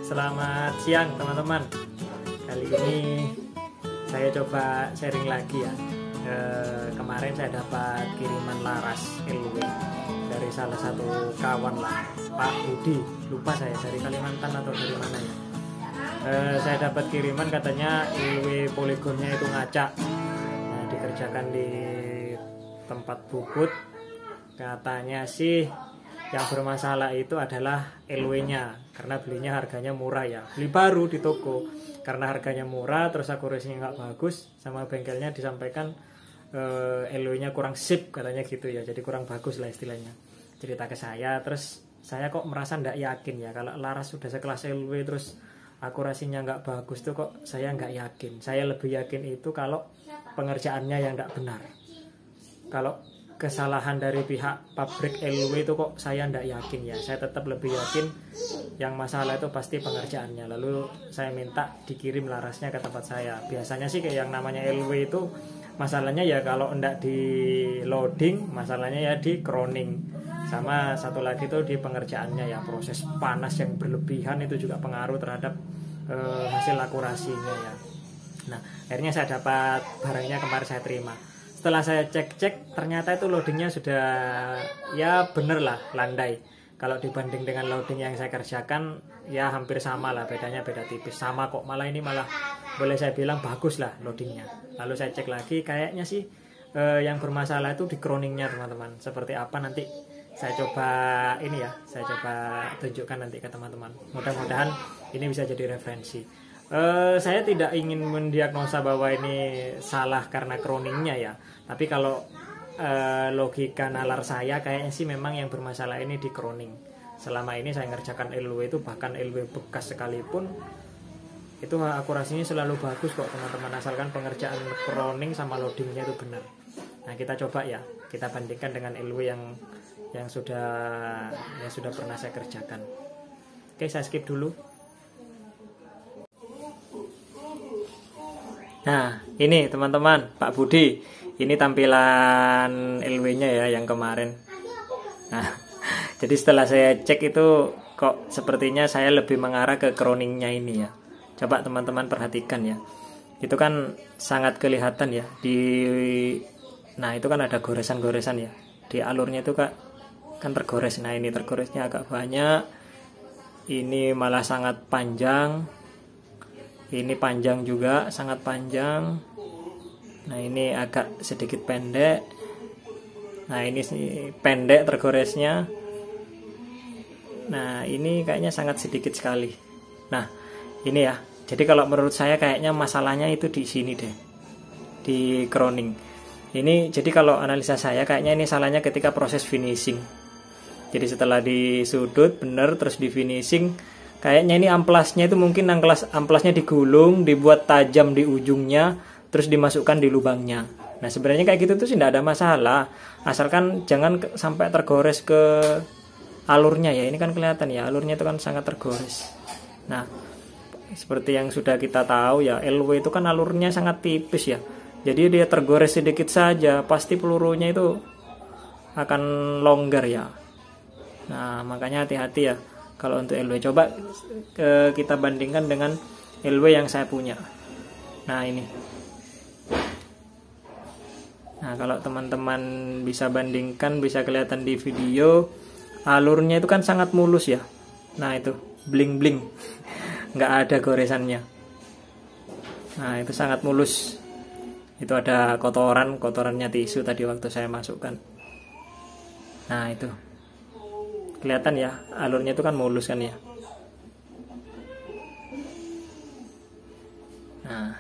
Selamat siang teman-teman. Kali ini saya coba sharing lagi ya. Kemarin saya dapat kiriman laras LW dari salah satu kawan lah, Pak Budi. Lupa saya dari Kalimantan atau dari mana ya. Saya dapat kiriman katanya LW poligonnya itu ngacak. Nah, dikerjakan di tempat bubut. Katanya sih yang bermasalah itu adalah LW-nya, karena belinya harganya murah ya. Beli baru di toko karena harganya murah, terus akurasinya nggak bagus, sama bengkelnya disampaikan LW-nya kurang sip katanya gitu ya. Jadi kurang bagus lah istilahnya. Cerita ke saya, terus saya kok merasa nggak yakin ya kalau laras sudah sekelas LW terus akurasinya nggak bagus tuh, kok saya nggak yakin. Saya lebih yakin itu kalau pengerjaannya yang nggak benar. Kalau kesalahan dari pihak pabrik LW itu kok saya ndak yakin ya. Saya tetap lebih yakin yang masalah itu pasti pengerjaannya. Lalu saya minta dikirim larasnya ke tempat saya. Biasanya sih kayak yang namanya LW itu masalahnya ya kalau ndak di loading, masalahnya ya di crowning. Sama satu lagi itu di pengerjaannya ya, proses panas yang berlebihan itu juga pengaruh terhadap hasil akurasinya ya. Nah, akhirnya saya dapat barangnya kemarin saya terima. Setelah saya cek-cek, ternyata itu loadingnya sudah ya bener lah, landai. Kalau dibanding dengan loading yang saya kerjakan, ya hampir sama lah, bedanya beda tipis. Sama kok, malah ini malah boleh saya bilang bagus lah loadingnya. Lalu saya cek lagi, kayaknya sih yang bermasalah itu di crowningnya teman-teman. Seperti apa nanti saya coba ini ya, saya coba tunjukkan nanti ke teman-teman. Mudah-mudahan ini bisa jadi referensi. Saya tidak ingin mendiagnosa bahwa ini salah karena crowningnya ya. Tapi kalau logika nalar saya kayaknya sih memang yang bermasalah ini di crowning. Selama ini saya ngerjakan LW itu, bahkan LW bekas sekalipun itu akurasinya selalu bagus kok teman-teman, asalkan pengerjaan crowning sama loadingnya itu benar. Nah, kita coba ya, kita bandingkan dengan LW yang sudah pernah saya kerjakan. Oke, saya skip dulu. Nah, ini teman-teman, Pak Budi, ini tampilan LW-nya ya yang kemarin. Nah, jadi setelah saya cek itu kok sepertinya saya lebih mengarah ke crowning-nya ini ya. Coba teman-teman perhatikan ya. Itu kan sangat kelihatan ya nah, itu kan ada goresan-goresan ya. Di alurnya itu kan tergores. Nah, ini tergoresnya agak banyak. Ini malah sangat panjang. Ini panjang juga, sangat panjang. Nah, ini agak sedikit pendek. Nah, ini pendek tergoresnya. Nah, ini kayaknya sangat sedikit sekali. Nah, ini ya. Jadi kalau menurut saya kayaknya masalahnya itu di sini deh. Di crowning. Ini jadi kalau analisa saya kayaknya ini salahnya ketika proses finishing. Jadi setelah di sudut bener terus di finishing, kayaknya ini amplasnya itu mungkin amplasnya digulung, dibuat tajam di ujungnya, terus dimasukkan di lubangnya. Nah, sebenarnya kayak gitu tuh sih tidak ada masalah, asalkan jangan sampai tergores ke alurnya ya. Ini kan kelihatan ya, alurnya itu kan sangat tergores. Nah, seperti yang sudah kita tahu ya, LW itu kan alurnya sangat tipis ya. Jadi dia tergores sedikit saja, pasti pelurunya itu akan longgar ya. Nah, makanya hati-hati ya. Kalau untuk LW, coba kita bandingkan dengan LW yang saya punya. Nah, ini. Nah, kalau teman-teman bisa bandingkan, bisa kelihatan di video, alurnya itu kan sangat mulus ya. Nah, itu bling-bling. Nggak ada goresannya. Nah, itu sangat mulus. Itu ada kotorannya tisu tadi waktu saya masukkan. Nah, itu. Kelihatan ya, alurnya itu kan mulus kan ya. Nah,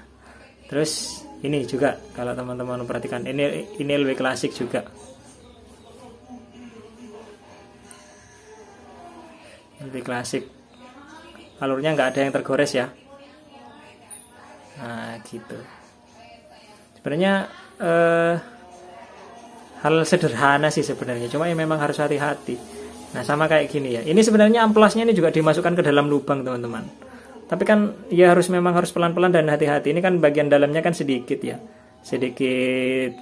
terus ini juga kalau teman-teman perhatikan, ini LW klasik juga. LW klasik. Alurnya nggak ada yang tergores ya. Nah, gitu. Sebenarnya hal sederhana sih sebenarnya, cuma ya memang harus hati-hati. Nah, sama kayak gini ya. Ini sebenarnya amplasnya ini juga dimasukkan ke dalam lubang, teman-teman. Tapi kan ya memang harus pelan-pelan dan hati-hati. Ini kan bagian dalamnya kan sedikit ya. Sedikit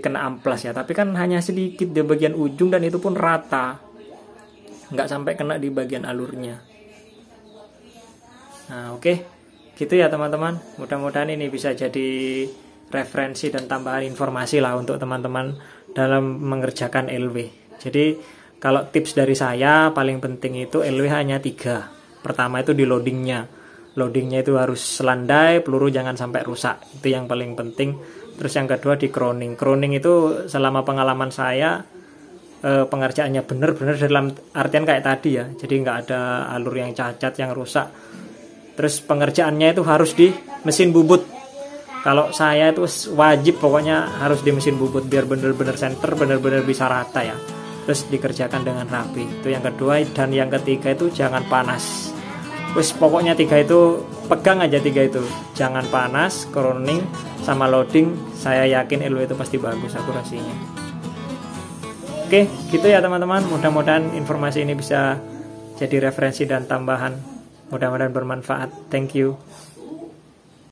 kena amplas ya. Tapi kan hanya sedikit di bagian ujung dan itu pun rata. nggak sampai kena di bagian alurnya. Nah oke, gitu ya teman-teman. Mudah-mudahan ini bisa jadi referensi dan tambahan informasi lah untuk teman-teman dalam mengerjakan LW. Jadi kalau tips dari saya paling penting itu LW hanya 3. Pertama itu di loadingnya. Loadingnya itu harus selandai, peluru jangan sampai rusak. Itu yang paling penting. Terus yang kedua di crowning. Crowning itu selama pengalaman saya pengerjaannya benar-benar dalam artian kayak tadi ya. Jadi nggak ada alur yang cacat, yang rusak. Terus pengerjaannya itu harus di mesin bubut. Kalau saya itu wajib pokoknya harus di mesin bubut biar benar-benar center, benar-benar bisa rata ya. Terus dikerjakan dengan rapi. Itu yang kedua. Dan yang ketiga itu jangan panas. Terus pokoknya 3 itu pegang aja 3 itu. Jangan panas, crowning sama loading. Saya yakin LW itu pasti bagus akurasinya. Oke, gitu ya teman-teman. Mudah-mudahan informasi ini bisa jadi referensi dan tambahan. Mudah-mudahan bermanfaat. Thank you.